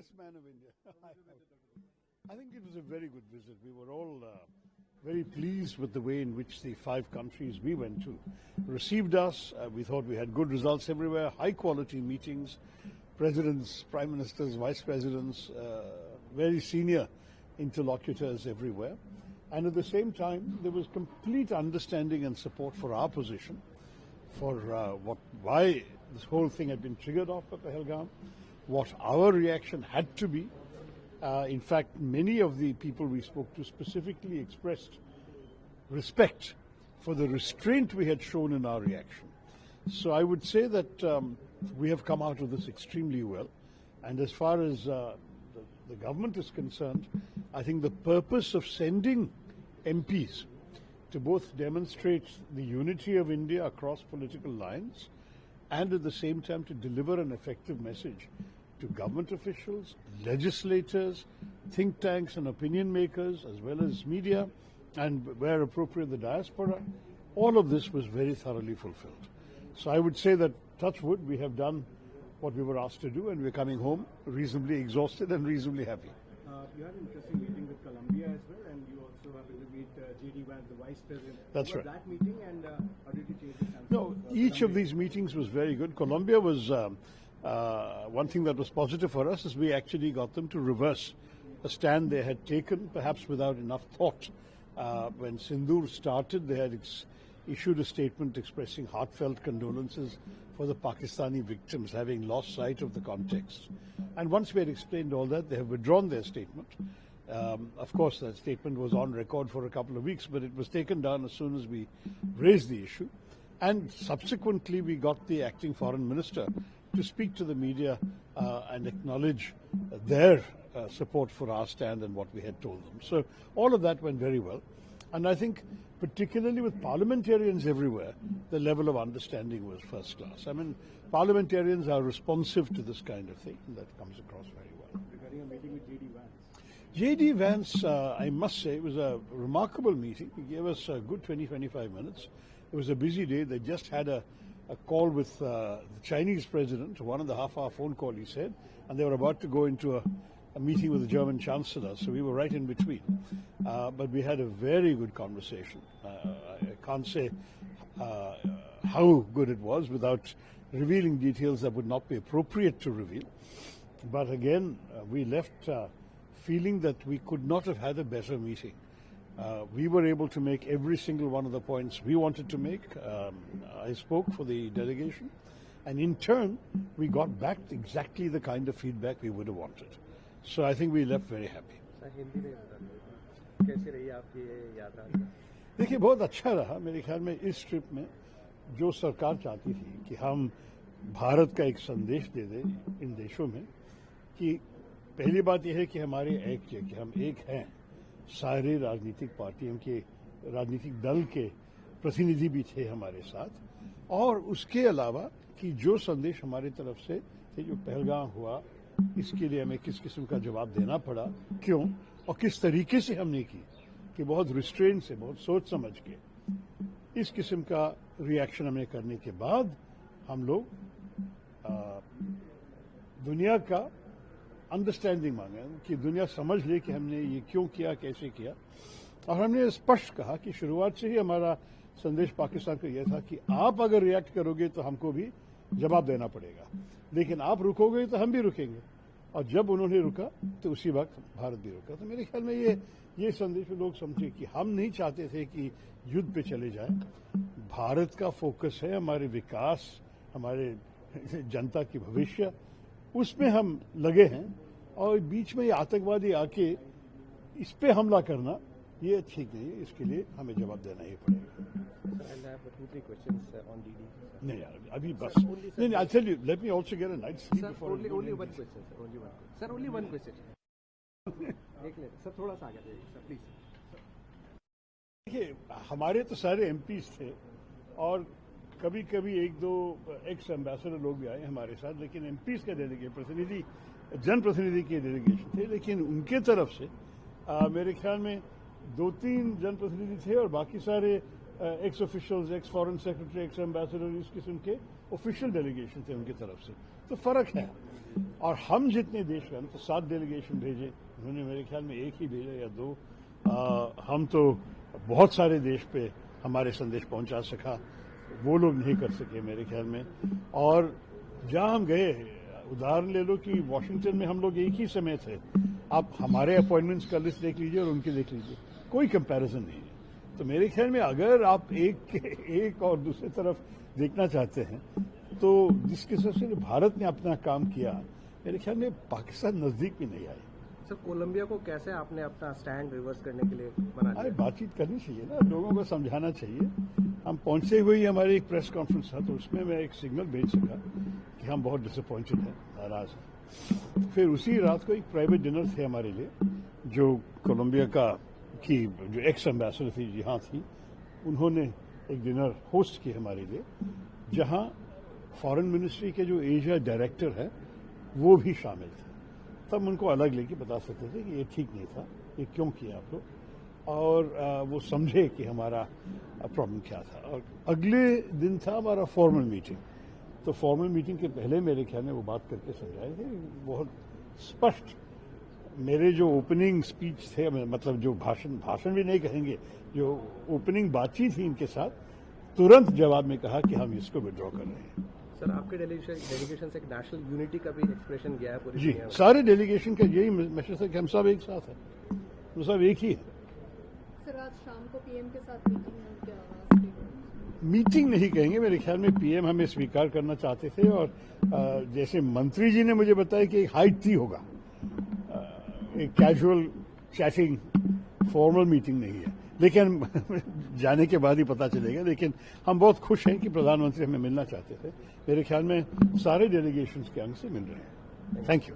greatest man of India. I think it was a very good visit. We were all very pleased with the way in which the 5 countries we went to received us. We thought we had good results everywhere, high quality meetings, presidents, prime ministers, vice presidents, very senior interlocutors everywhere. And at the same time, there was complete understanding and support for our position, for why this whole thing had been triggered off at Pahalgam, what our reaction had to be. In fact, many of the people we spoke to specifically expressed respect for the restraint we had shown in our reaction. So I would say that we have come out of this extremely well. And as far as the government is concerned, I think the purpose of sending MPs to both demonstrate the unity of India across political lines and at the same time to deliver an effective message to government officials, legislators, think tanks and opinion makers, as well as media, and where appropriate the diaspora, all of this was very thoroughly fulfilled. So I would say that, touch wood, we have done what we were asked to do, and we're coming home reasonably exhausted and reasonably happy. You had an interesting meeting with Colombia as well, and you also happened to meet J.D. Vance, the Vice President. That's right. That meeting, and how did you change the stance? No, each of these meetings was very good. Colombia was one thing that was positive for us is we actually got them to reverse a stand they had taken, perhaps without enough thought. When Sindoor started, they had issued a statement expressing heartfelt condolences for the Pakistani victims, having lost sight of the context. And once we had explained all that, they have withdrawn their statement. Of course, that statement was on record for a couple of weeks, but it was taken down as soon as we raised the issue. And subsequently, we got the acting foreign minister to speak to the media and acknowledge their support for our stand and what we had told them. So all of that went very well. And I think particularly with parliamentarians everywhere, the level of understanding was first class. I mean, parliamentarians are responsive to this kind of thing, and that comes across very well. Regarding a meeting with J.D. Vance. J.D. Vance, I must say, it was a remarkable meeting. He gave us a good 20-25 minutes. It was a busy day. They just had a call with the Chinese president, a 1.5-hour phone call, he said, and they were about to go into a meeting with the German Chancellor, so we were right in between. But we had a very good conversation. I can't say how good it was without revealing details that would not be appropriate to reveal. But again, we left feeling that we could not have had a better meeting. We were able to make every single one of the points we wanted to make. I spoke for the delegation, and in turn, we got back exactly the kind of feedback we would have wanted. So I think we left very happy. देखिए, बहुत अच्छा रहा मेरे ख्याल में इस trip में जो सरकार चाहती थी कि हम भारत का एक संदेश दे दें इन देशों में कि पहली बात यह है कि हमारे एक कि हम एक हैं, सारे राजनीतिक पार्टियों के राजनीतिक दल के प्रतिनिधि भी थे हमारे साथ, और उसके अलावा कि जो संदेश हमारी तरफ से जो पहलगाम हुआ इसके लिए हमें किस किस्म का जवाब देना पड़ा, क्यों और किस तरीके से हमने की, कि बहुत रिस्ट्रेन से, बहुत सोच समझ के इस किस्म का रिएक्शन हमें करने के बाद हम लोग दुनिया का अंडरस्टैंडिंग मांगे कि दुनिया समझ ले कि हमने ये क्यों किया, कैसे किया। और हमने स्पष्ट कहा कि शुरुआत से ही हमारा संदेश पाकिस्तान को यह था कि आप अगर रिएक्ट करोगे तो हमको भी जवाब देना पड़ेगा, लेकिन आप रुकोगे तो हम भी रुकेंगे। और जब उन्होंने रुका तो उसी वक्त भारत भी रुका। तो मेरे ख्याल में ये संदेश में लोग समझे कि हम नहीं चाहते थे कि युद्ध पे चले जाएं। भारत का फोकस है हमारे विकास, हमारे जनता की भविष्य, उसमें हम लगे हैं, और बीच में ये आतंकवादी आके इस पे हमला करना ये ठीक नहीं है, इसके लिए हमें जवाब देना ही पड़ेगा। नहीं यार, अभी बस नहीं, I'll tell you, let me also get a night's sleep before only one question, sir. Only one. Sir, only one question. एक मिनट सर, थोड़ा सा आगे जाइए सर, प्लीज। देखिए, हमारे तो सारे एमपीज थे, और कभी कभी 1-2 एक्स एम्बेसडर लोग भी आए हमारे साथ, लेकिन एमपीज का डेलीगेट प्रतिनिधि, जनप्रतिनिधि के डेलीगेशन थे, लेकिन उनके तरफ से मेरे ख्याल में 2-3 जनप्रतिनिधि थे, और बाकी सारे x officials, x foreign secretary, x ambassador, इस किस्म के ऑफिशियल डेलीगेशन थे उनकी तरफ से। तो फर्क है। और हम जितने देश हैं, तो 7 डेलीगेशन भेजे, उन्होंने मेरे ख्याल में 1 ही भेजा या 2। हम तो बहुत सारे देश पे हमारे संदेश पहुंचा सका, वो लोग नहीं कर सके मेरे ख्याल में। और जहां हम गए, उदाहरण ले लो कि वॉशिंगटन में हम लोग एक ही समय थे, आप हमारे अपॉइंटमेंट्स का लिस्ट देख लीजिए और उनकी देख लीजिए, कोई कंपैरिजन नहीं है। तो मेरे ख्याल में अगर आप एक और दूसरी तरफ देखना चाहते हैं, तो जिस किस्म से भारत ने अपना काम किया, मेरे ख्याल में पाकिस्तान नजदीक भी नहीं आया। सर, कोलंबिया को कैसे आपने अपना स्टैंड रिवर्स करने के लिए बना लिया? बातचीत करनी चाहिए ना, लोगों को समझाना चाहिए। हम पहुंचते हुए ही हमारी एक प्रेस कॉन्फ्रेंस था, तो उसमें मैं एक सिग्नल भेज सका कि हम बहुत डिसअपॉइंटेड हैं, नाराज हैं। फिर उसी रात को एक प्राइवेट डिनर थे हमारे लिए, जो कोलंबिया की जो एक्स एम्बेसडर थी यहाँ थी, उन्होंने एक डिनर होस्ट की हमारे लिए, जहाँ फॉरेन मिनिस्ट्री के जो एशिया डायरेक्टर है वो भी शामिल थे। तब उनको अलग लेके बता सकते थे कि ये ठीक नहीं था, ये क्यों किया आप लोग, और वो समझे कि हमारा प्रॉब्लम क्या था। और अगले दिन था हमारा फॉर्मल मीटिंग, तो फॉर्मल मीटिंग के पहले मेरे ख्याल में वो बात करके समझाए थे बहुत स्पष्ट। मेरे जो ओपनिंग स्पीच थे, मतलब जो भाषण भी नहीं कहेंगे, जो ओपनिंग बातचीत थी इनके साथ, तुरंत जवाब में कहा कि हम इसको विड्रॉ कर रहे हैं। सर, आपके डेलीगेशन से एक नेशनल यूनिटी का भी एक्सप्रेशन गया है पूरी जी, दुनिया में। सारे डेलीगेशन का यही मैसेज है कि हम सब एक साथ हैं, हम सब एक ही है। सर, आज शाम को पीएम के साथ मीटिंग है, क्या मीटिंग नहीं कहेंगे, मेरे ख्याल में पीएम हमें स्वीकार करना चाहते थे, और जैसे मंत्री जी ने मुझे बताया कि एक हाई टी होगा, एक कैजुअल चैटिंग, फॉर्मल मीटिंग नहीं है, लेकिन जाने के बाद ही पता चलेगा। लेकिन हम बहुत खुश हैं कि प्रधानमंत्री हमें मिलना चाहते थे। मेरे ख्याल में सारे डेलीगेशंस के अंग से मिल रहे हैं। Thank you.